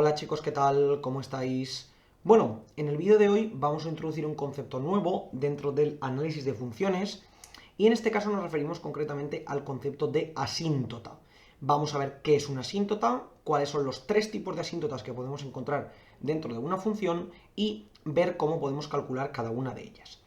Hola chicos, ¿qué tal? ¿Cómo estáis? Bueno, en el vídeo de hoy vamos a introducir un concepto nuevo dentro del análisis de funciones y en este caso nos referimos concretamente al concepto de asíntota. Vamos a ver qué es una asíntota, cuáles son los tres tipos de asíntotas que podemos encontrar dentro de una función y ver cómo podemos calcular cada una de ellas.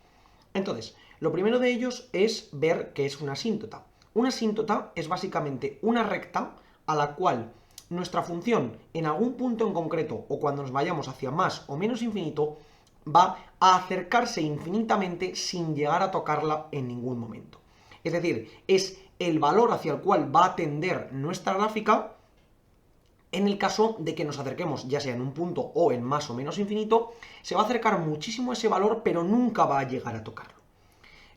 Entonces, lo primero de ellos es ver qué es una asíntota. Una asíntota es básicamente una recta a la cual nuestra función en algún punto en concreto o cuando nos vayamos hacia más o menos infinito va a acercarse infinitamente sin llegar a tocarla en ningún momento. Es decir, es el valor hacia el cual va a tender nuestra gráfica en el caso de que nos acerquemos, ya sea en un punto o en más o menos infinito, se va a acercar muchísimo a ese valor, pero nunca va a llegar a tocarlo.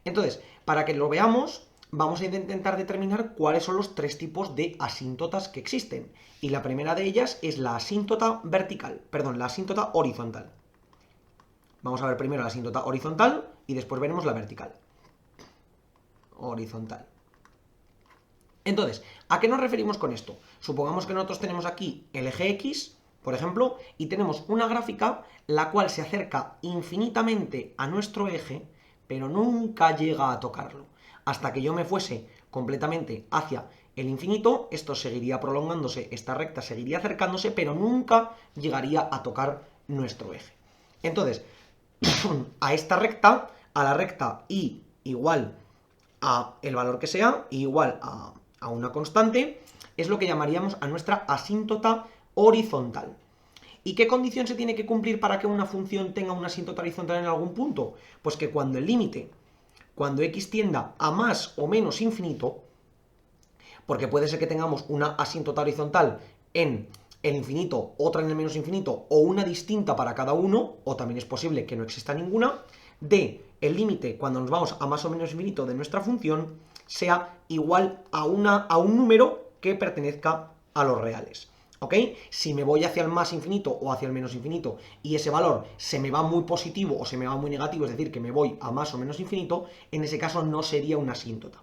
Entonces, para que lo veamos, vamos a intentar determinar cuáles son los tres tipos de asíntotas que existen. Y la primera de ellas es la asíntota vertical, perdón, la asíntota horizontal. Vamos a ver primero la asíntota horizontal y después veremos la vertical. Horizontal. Entonces, ¿a qué nos referimos con esto? Supongamos que nosotros tenemos aquí el eje X, por ejemplo, y tenemos una gráfica la cual se acerca infinitamente a nuestro eje, pero nunca llega a tocarlo. Hasta que yo me fuese completamente hacia el infinito, esto seguiría prolongándose, esta recta seguiría acercándose, pero nunca llegaría a tocar nuestro eje. Entonces, a esta recta, a la recta y igual a el valor que sea, igual a una constante, es lo que llamaríamos a nuestra asíntota horizontal. ¿Y qué condición se tiene que cumplir para que una función tenga una asíntota horizontal en algún punto? Pues que cuando el límite, cuando x tienda a más o menos infinito, porque puede ser que tengamos una asíntota horizontal en el infinito, otra en el menos infinito, o una distinta para cada uno, o también es posible que no exista ninguna, de el límite cuando nos vamos a más o menos infinito de nuestra función sea igual a un número que pertenezca a los reales. ¿Ok? Si me voy hacia el más infinito o hacia el menos infinito y ese valor se me va muy positivo o se me va muy negativo, es decir, que me voy a más o menos infinito, en ese caso no sería una asíntota.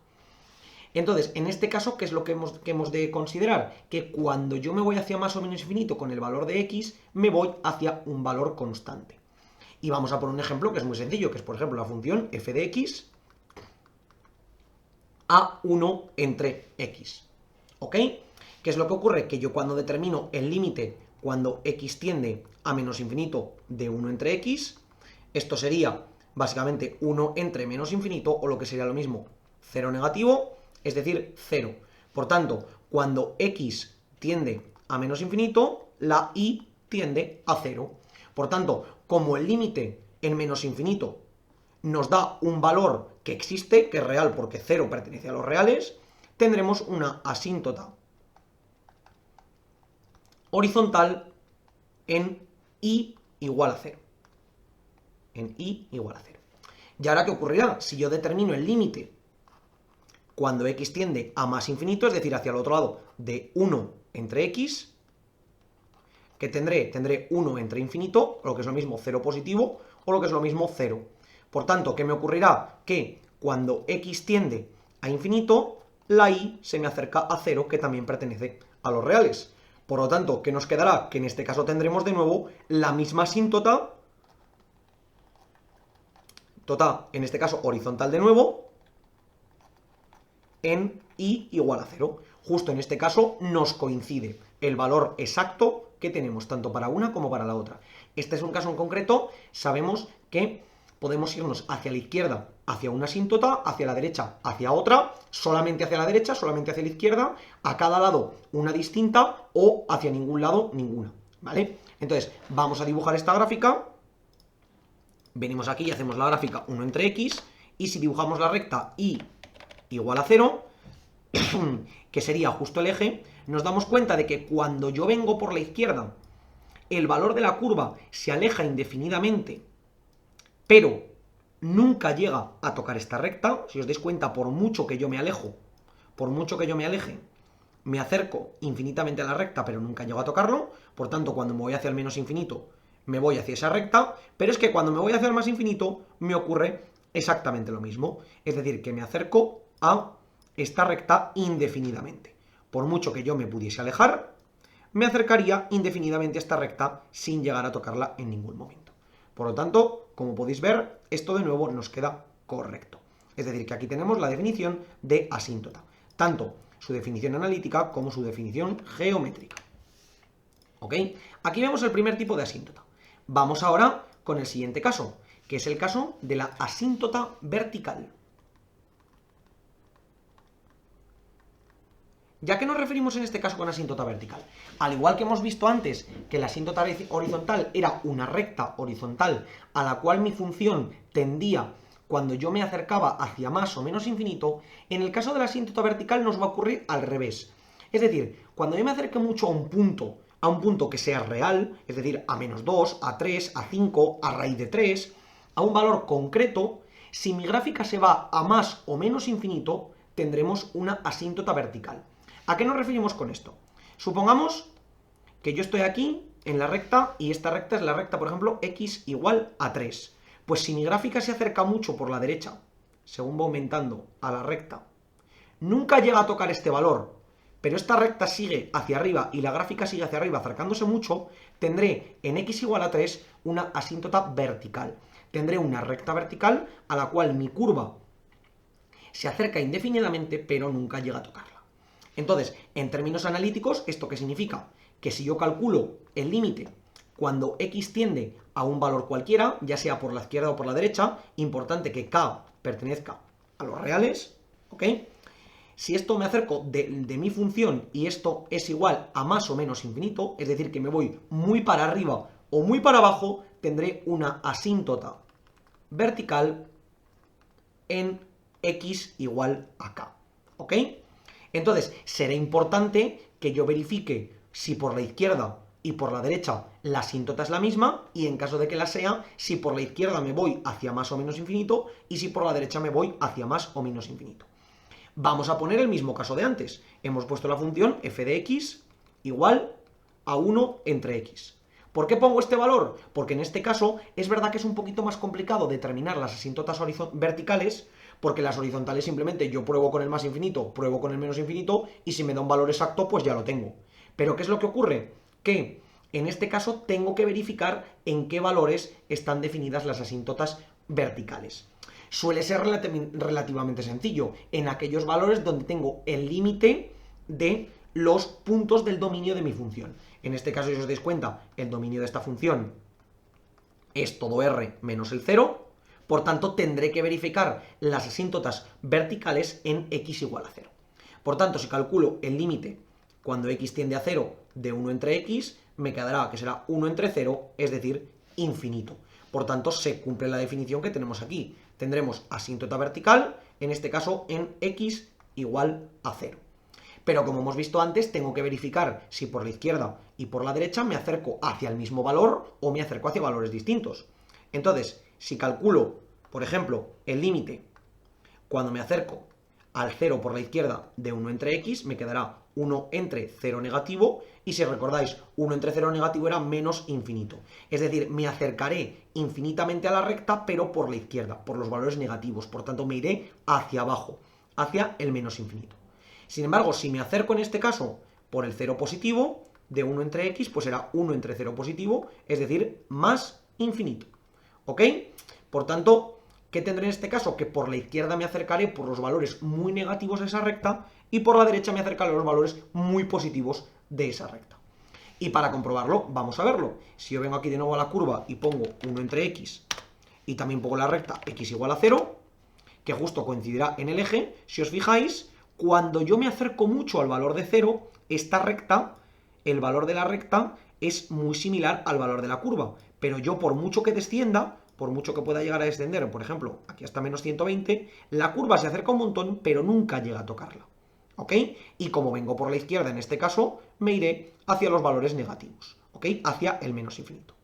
Entonces, en este caso, ¿qué es lo que hemos de considerar? Que cuando yo me voy hacia más o menos infinito con el valor de x, me voy hacia un valor constante. Y vamos a poner un ejemplo que es muy sencillo, que es, por ejemplo, la función f de x a 1 entre x. ¿Ok? ¿Qué es lo que ocurre? Que yo cuando determino el límite cuando x tiende a menos infinito de 1 entre x, esto sería básicamente 1 entre menos infinito, o lo que sería lo mismo, 0 negativo, es decir, 0. Por tanto, cuando x tiende a menos infinito, la y tiende a 0. Por tanto, como el límite en menos infinito nos da un valor que existe, que es real porque 0 pertenece a los reales, tendremos una asíntota horizontal en y igual a 0. En y igual a 0. ¿Y ahora qué ocurrirá? Si yo determino el límite cuando x tiende a más infinito, es decir, hacia el otro lado de 1 entre x, que tendré 1 entre infinito, o lo que es lo mismo 0 positivo, o lo que es lo mismo 0. Por tanto, ¿qué me ocurrirá? Que cuando x tiende a infinito, la y se me acerca a 0, que también pertenece a los reales. Por lo tanto, ¿qué nos quedará? Que en este caso tendremos de nuevo la misma asíntota, en este caso horizontal de nuevo, en y igual a 0. Justo en este caso nos coincide el valor exacto que tenemos tanto para una como para la otra. Este es un caso en concreto, sabemos que podemos irnos hacia la izquierda, hacia una asíntota, hacia la derecha, hacia otra, solamente hacia la derecha, solamente hacia la izquierda, a cada lado una distinta o hacia ningún lado ninguna, ¿vale? Entonces, vamos a dibujar esta gráfica, venimos aquí y hacemos la gráfica 1 entre x, y si dibujamos la recta y igual a 0, que sería justo el eje, nos damos cuenta de que cuando yo vengo por la izquierda, el valor de la curva se aleja indefinidamente, pero nunca llega a tocar esta recta. Si os dais cuenta, por mucho que yo me alejo, por mucho que yo me aleje, me acerco infinitamente a la recta, pero nunca llego a tocarlo. Por tanto, cuando me voy hacia el menos infinito, me voy hacia esa recta, pero es que cuando me voy hacia el más infinito, me ocurre exactamente lo mismo. Es decir, que me acerco a esta recta indefinidamente. Por mucho que yo me pudiese alejar, me acercaría indefinidamente a esta recta sin llegar a tocarla en ningún momento. Por lo tanto, como podéis ver, esto de nuevo nos queda correcto. Es decir, que aquí tenemos la definición de asíntota, tanto su definición analítica como su definición geométrica. ¿Ok? Aquí vemos el primer tipo de asíntota. Vamos ahora con el siguiente caso, que es el caso de la asíntota vertical. ¿Ya que nos referimos en este caso con asíntota vertical? Al igual que hemos visto antes que la asíntota horizontal era una recta horizontal a la cual mi función tendía cuando yo me acercaba hacia más o menos infinito, en el caso de la asíntota vertical nos va a ocurrir al revés. Es decir, cuando yo me acerque mucho a un punto que sea real, es decir, a -2, a 3, a 5, a raíz de 3, a un valor concreto, si mi gráfica se va a más o menos infinito, tendremos una asíntota vertical. ¿A qué nos referimos con esto? Supongamos que yo estoy aquí en la recta y esta recta es la recta, por ejemplo, x igual a 3. Pues si mi gráfica se acerca mucho por la derecha, según va aumentando a la recta, nunca llega a tocar este valor, pero esta recta sigue hacia arriba y la gráfica sigue hacia arriba acercándose mucho, tendré en x igual a 3 una asíntota vertical. Tendré una recta vertical a la cual mi curva se acerca indefinidamente, pero nunca llega a tocarla. Entonces, en términos analíticos, ¿esto qué significa? Que si yo calculo el límite cuando x tiende a un valor cualquiera, ya sea por la izquierda o por la derecha, importante que k pertenezca a los reales, ¿ok? Si esto me acerco de mi función y esto es igual a más o menos infinito, es decir, que me voy muy para arriba o muy para abajo, tendré una asíntota vertical en x igual a k, ¿ok? Entonces, será importante que yo verifique si por la izquierda y por la derecha la asíntota es la misma, y en caso de que la sea, si por la izquierda me voy hacia más o menos infinito, y si por la derecha me voy hacia más o menos infinito. Vamos a poner el mismo caso de antes. Hemos puesto la función f de x igual a 1 entre x. ¿Por qué pongo este valor? Porque en este caso es verdad que es un poquito más complicado determinar las asíntotas verticales, porque las horizontales simplemente yo pruebo con el más infinito, pruebo con el menos infinito, y si me da un valor exacto, pues ya lo tengo. Pero ¿qué es lo que ocurre? Que en este caso tengo que verificar en qué valores están definidas las asíntotas verticales. Suele ser relativamente sencillo, en aquellos valores donde tengo el límite de los puntos del dominio de mi función. En este caso, si os dais cuenta, el dominio de esta función es todo r menos el 0, por tanto tendré que verificar las asíntotas verticales en x igual a 0. Por tanto, si calculo el límite cuando x tiende a 0 de 1 entre x, me quedará que será 1 entre 0, es decir, infinito. Por tanto, se cumple la definición que tenemos aquí. Tendremos asíntota vertical, en este caso en x igual a 0. Pero como hemos visto antes, tengo que verificar si por la izquierda y por la derecha me acerco hacia el mismo valor o me acerco hacia valores distintos. Entonces, si calculo, por ejemplo, el límite cuando me acerco al 0 por la izquierda de 1 entre x, me quedará 1 entre 0 negativo, y si recordáis, 1 entre 0 negativo era menos infinito. Es decir, me acercaré infinitamente a la recta, pero por la izquierda, por los valores negativos. Por tanto, me iré hacia abajo, hacia el menos infinito. Sin embargo, si me acerco en este caso por el 0 positivo, de 1 entre x, pues será 1 entre 0 positivo, es decir, más infinito. ¿Ok? Por tanto, ¿qué tendré en este caso? Que por la izquierda me acercaré por los valores muy negativos de esa recta y por la derecha me acercaré a los valores muy positivos de esa recta. Y para comprobarlo, vamos a verlo. Si yo vengo aquí de nuevo a la curva y pongo 1 entre x y también pongo la recta x igual a 0, que justo coincidirá en el eje, si os fijáis, cuando yo me acerco mucho al valor de 0, esta recta, el valor de la recta es muy similar al valor de la curva. Pero yo por mucho que descienda, por mucho que pueda llegar a descender, por ejemplo, aquí hasta menos 120, la curva se acerca un montón, pero nunca llega a tocarla. ¿Ok? Y como vengo por la izquierda en este caso, me iré hacia los valores negativos, ¿ok? Hacia el menos infinito.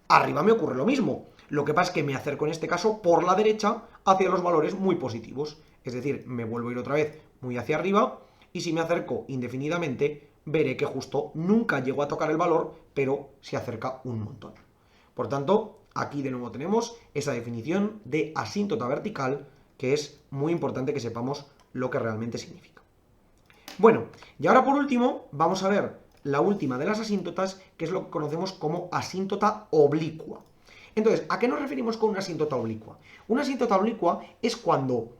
Arriba me ocurre lo mismo. Lo que pasa es que me acerco en este caso por la derecha hacia los valores muy positivos. Es decir, me vuelvo a ir otra vez muy hacia arriba, y si me acerco indefinidamente, veré que justo nunca llego a tocar el valor, pero se acerca un montón. Por tanto, aquí de nuevo tenemos esa definición de asíntota vertical, que es muy importante que sepamos lo que realmente significa. Bueno, y ahora por último vamos a ver la última de las asíntotas, que es lo que conocemos como asíntota oblicua. Entonces, ¿a qué nos referimos con una asíntota oblicua? Una asíntota oblicua es cuando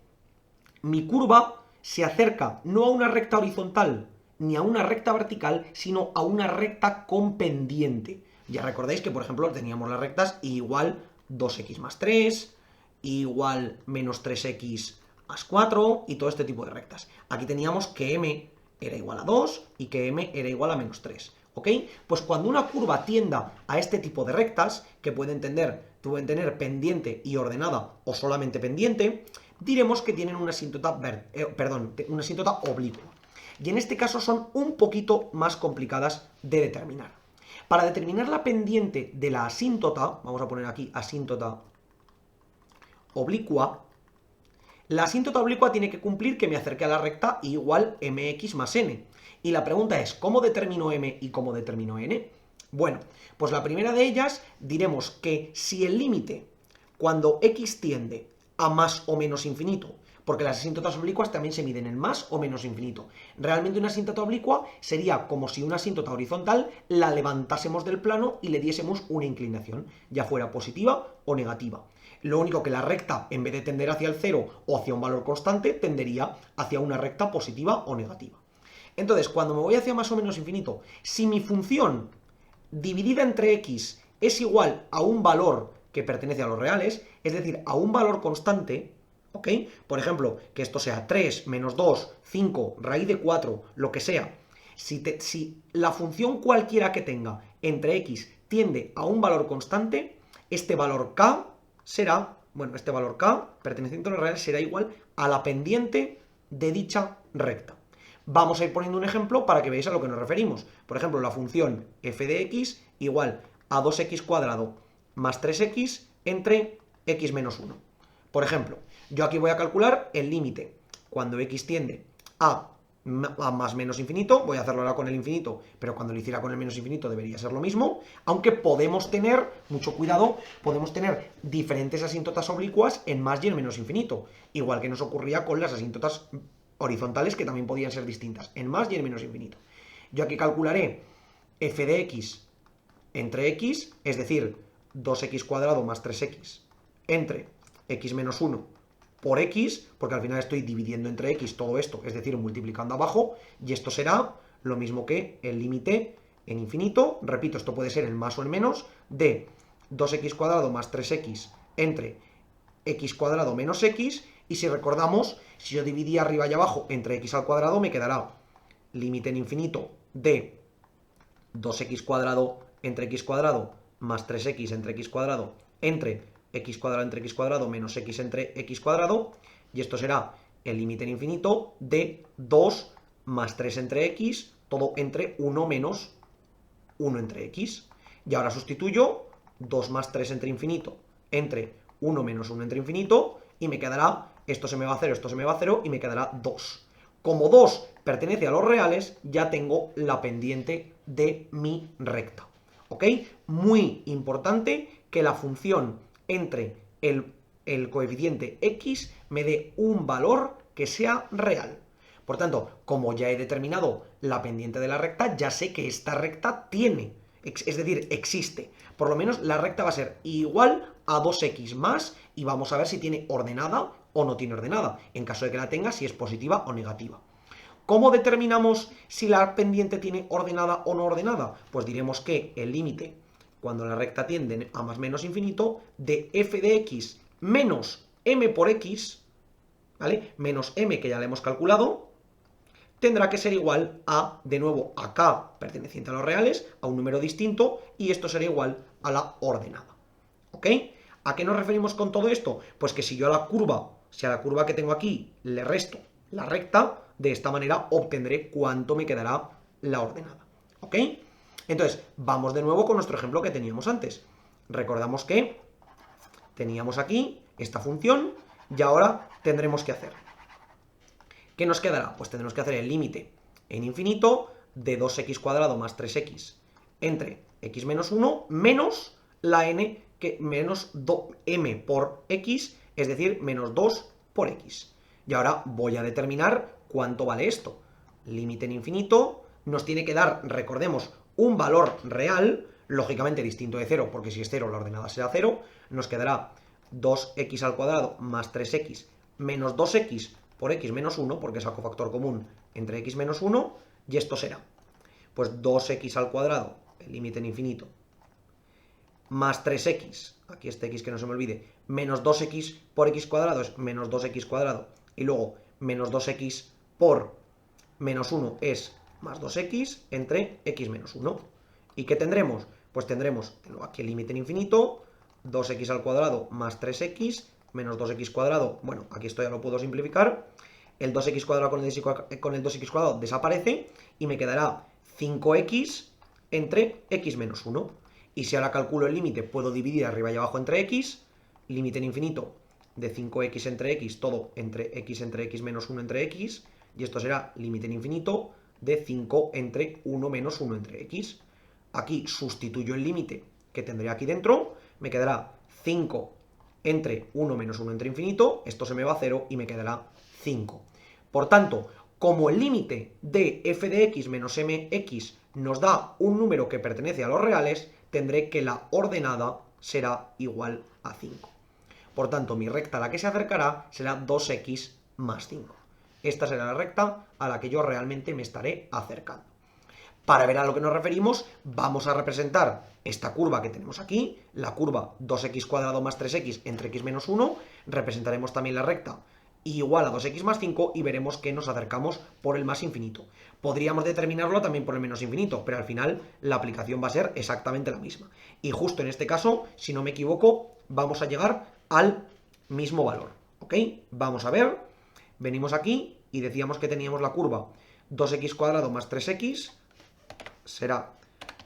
mi curva se acerca no a una recta horizontal ni a una recta vertical, sino a una recta con pendiente. Ya recordáis que, por ejemplo, teníamos las rectas igual 2x más 3, igual menos 3x más 4 y todo este tipo de rectas. Aquí teníamos que m era igual a 2 y que m era igual a menos 3. ¿Ok? Pues cuando una curva tienda a este tipo de rectas, que pueden tener pendiente y ordenada o solamente pendiente, diremos que tienen una asíntota, una asíntota oblicua. Y en este caso son un poquito más complicadas de determinar. Para determinar la pendiente de la asíntota, vamos a poner aquí asíntota oblicua, la asíntota oblicua tiene que cumplir que me acerque a la recta igual mx más n. Y la pregunta es, ¿cómo determino m y cómo determino n? Bueno, pues la primera de ellas diremos que si el límite, cuando x tiende a más o menos infinito, porque las asíntotas oblicuas también se miden en más o menos infinito. Realmente una asíntota oblicua sería como si una asíntota horizontal la levantásemos del plano y le diésemos una inclinación, ya fuera positiva o negativa. Lo único que la recta, en vez de tender hacia el cero o hacia un valor constante, tendería hacia una recta positiva o negativa. Entonces, cuando me voy hacia más o menos infinito, si mi función dividida entre x es igual a un valor que pertenece a los reales, es decir, a un valor constante, ¿ok? Por ejemplo, que esto sea 3, menos 2, 5, raíz de 4, lo que sea. Si la función cualquiera que tenga entre x tiende a un valor constante, este valor k será, este valor k, perteneciente a los reales, será igual a la pendiente de dicha recta. Vamos a ir poniendo un ejemplo para que veáis a lo que nos referimos. Por ejemplo, la función f de x igual a 2x cuadrado más 3x entre x menos 1. Por ejemplo, yo aquí voy a calcular el límite cuando x tiende a más menos infinito, voy a hacerlo ahora con el infinito, pero cuando lo hiciera con el menos infinito debería ser lo mismo, aunque podemos tener, mucho cuidado, podemos tener diferentes asíntotas oblicuas en más y en menos infinito, igual que nos ocurría con las asíntotas horizontales, que también podían ser distintas, en más y en menos infinito. Yo aquí calcularé f de x entre x, es decir, 2x cuadrado más 3x entre x menos 1 por x, porque al final estoy dividiendo entre x todo esto, es decir, multiplicando abajo, y esto será lo mismo que el límite en infinito, repito, esto puede ser en más o en menos, de 2x cuadrado más 3x entre x cuadrado menos x, y si recordamos, si yo dividía arriba y abajo entre x al cuadrado, me quedará límite en infinito de 2x cuadrado entre x cuadrado más 3x entre x cuadrado entre x cuadrado entre x cuadrado menos x entre x cuadrado, y esto será el límite en infinito de 2 más 3 entre x, todo entre 1 menos 1 entre x. Y ahora sustituyo 2 más 3 entre infinito entre 1 menos 1 entre infinito, y me quedará, esto se me va a 0, esto se me va a 0, y me quedará 2. Como 2 pertenece a los reales, ya tengo la pendiente de mi recta. ¿Ok? Muy importante que la función entre el coeficiente x me dé un valor que sea real. Por tanto, como ya he determinado la pendiente de la recta, ya sé que esta recta tiene, es decir, existe. Por lo menos la recta va a ser igual a 2x más, y vamos a ver si tiene ordenada o no tiene ordenada. En caso de que la tenga, si es positiva o negativa. ¿Cómo determinamos si la pendiente tiene ordenada o no ordenada? Pues diremos que el límite, cuando la recta tiende a más menos infinito, de f de x menos m por x, ¿vale? Menos m, que ya le hemos calculado, tendrá que ser igual a, de nuevo, a k perteneciente a los reales, a un número distinto, y esto será igual a la ordenada. ¿Ok? ¿A qué nos referimos con todo esto? Pues que si yo a la curva que tengo aquí le resto la recta, de esta manera obtendré cuánto me quedará la ordenada. ¿Ok? Entonces, vamos de nuevo con nuestro ejemplo que teníamos antes. Recordamos que teníamos aquí esta función y ahora tendremos que hacer. ¿Qué nos quedará? Pues tendremos que hacer el límite en infinito de 2x cuadrado más 3x entre x menos 1 menos la n, que menos m por x, es decir, menos 2 por x. Y ahora voy a determinar cuánto vale esto. Límite en infinito nos tiene que dar, recordemos, un valor real, lógicamente distinto de 0, porque si es 0 la ordenada será 0, nos quedará 2x al cuadrado más 3x menos 2x por x menos 1, porque es el cofactor común entre x menos 1, y esto será, pues 2x al cuadrado, el límite en infinito, más 3x, aquí este x que no se me olvide, menos 2x por x cuadrado es menos 2x cuadrado, y luego menos 2x por menos 1 es más 2x entre x menos 1. ¿Y qué tendremos? Pues tendremos aquí el límite en infinito, 2x al cuadrado más 3x menos 2x cuadrado, bueno, aquí esto ya lo puedo simplificar, el 2x cuadrado con el 2x cuadrado desaparece y me quedará 5x entre x menos 1. Y si ahora calculo el límite, puedo dividir arriba y abajo entre x, límite en infinito de 5x entre x, todo entre x menos 1 entre x, y esto será límite en infinito de 5 entre 1 menos 1 entre x. Aquí sustituyo el límite que tendré aquí dentro, me quedará 5 entre 1 menos 1 entre infinito, esto se me va a 0 y me quedará 5. Por tanto, como el límite de f de x menos mx nos da un número que pertenece a los reales, tendré que la ordenada será igual a 5. Por tanto, mi recta a la que se acercará será 2x más 5. Esta será la recta a la que yo realmente me estaré acercando. Para ver a lo que nos referimos, vamos a representar esta curva que tenemos aquí, la curva 2x cuadrado más 3x entre x menos 1, representaremos también la recta igual a 2x más 5 y veremos que nos acercamos por el más infinito. Podríamos determinarlo también por el menos infinito, pero al final la aplicación va a ser exactamente la misma. Y justo en este caso, si no me equivoco, vamos a llegar al mismo valor, ¿ok? Vamos a ver, venimos aquí y decíamos que teníamos la curva 2x cuadrado más 3x, será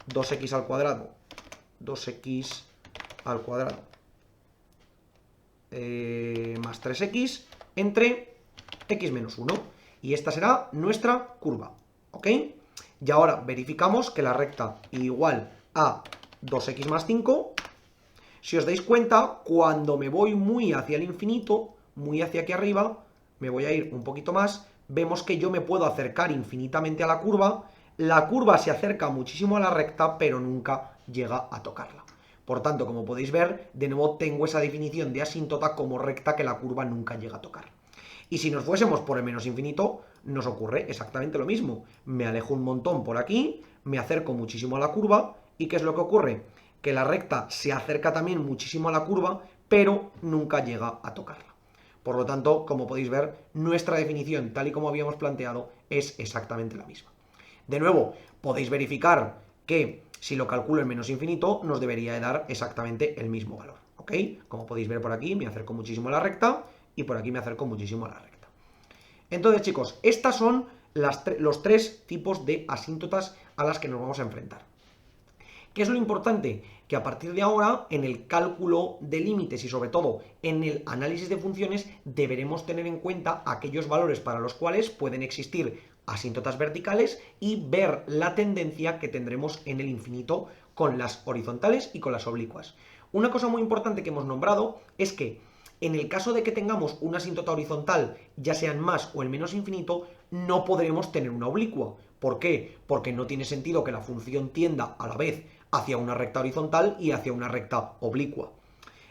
2x al cuadrado, 2x al cuadrado más 3x entre x menos 1. Y esta será nuestra curva, ¿ok? Y ahora verificamos que la recta igual a 2x más 5. Si os dais cuenta, cuando me voy muy hacia el infinito, muy hacia aquí arriba, me voy a ir un poquito más, vemos que yo me puedo acercar infinitamente a la curva se acerca muchísimo a la recta, pero nunca llega a tocarla. Por tanto, como podéis ver, de nuevo tengo esa definición de asíntota como recta que la curva nunca llega a tocar. Y si nos fuésemos por el menos infinito, nos ocurre exactamente lo mismo. Me alejo un montón por aquí, me acerco muchísimo a la curva, ¿y qué es lo que ocurre? Que la recta se acerca también muchísimo a la curva, pero nunca llega a tocarla. Por lo tanto, como podéis ver, nuestra definición, tal y como habíamos planteado, es exactamente la misma. De nuevo, podéis verificar que si lo calculo en menos infinito, nos debería de dar exactamente el mismo valor, ¿ok? Como podéis ver por aquí, me acerco muchísimo a la recta y por aquí me acerco muchísimo a la recta. Entonces, chicos, estas son los tres tipos de asíntotas a las que nos vamos a enfrentar. ¿Qué es lo importante? Que a partir de ahora, en el cálculo de límites y sobre todo en el análisis de funciones, deberemos tener en cuenta aquellos valores para los cuales pueden existir asíntotas verticales y ver la tendencia que tendremos en el infinito con las horizontales y con las oblicuas. Una cosa muy importante que hemos nombrado es que en el caso de que tengamos una asíntota horizontal, ya sea en más o en menos infinito, no podremos tener una oblicua. ¿Por qué? Porque no tiene sentido que la función tienda a la vez hacia una recta horizontal y hacia una recta oblicua.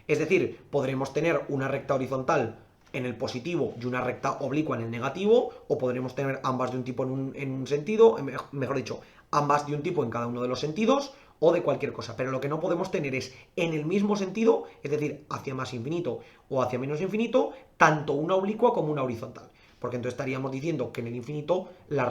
Es decir, podremos tener una recta horizontal en el positivo y una recta oblicua en el negativo, o podremos tener ambas de un tipo en un sentido, mejor dicho, ambas de un tipo en cada uno de los sentidos, o de cualquier cosa. Pero lo que no podemos tener es en el mismo sentido, es decir, hacia más infinito o hacia menos infinito, tanto una oblicua como una horizontal. Porque entonces estaríamos diciendo que en el infinito la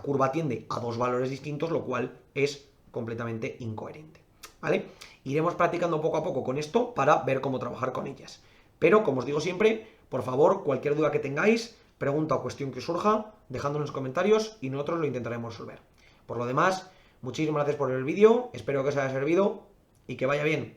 curva tiende a dos valores distintos, lo cual es completamente incoherente, ¿vale? Iremos practicando poco a poco con esto para ver cómo trabajar con ellas. Pero, como os digo siempre, por favor, cualquier duda que tengáis, pregunta o cuestión que surja, dejadlo en los comentarios y nosotros lo intentaremos resolver. Por lo demás, muchísimas gracias por ver el vídeo, espero que os haya servido y que vaya bien.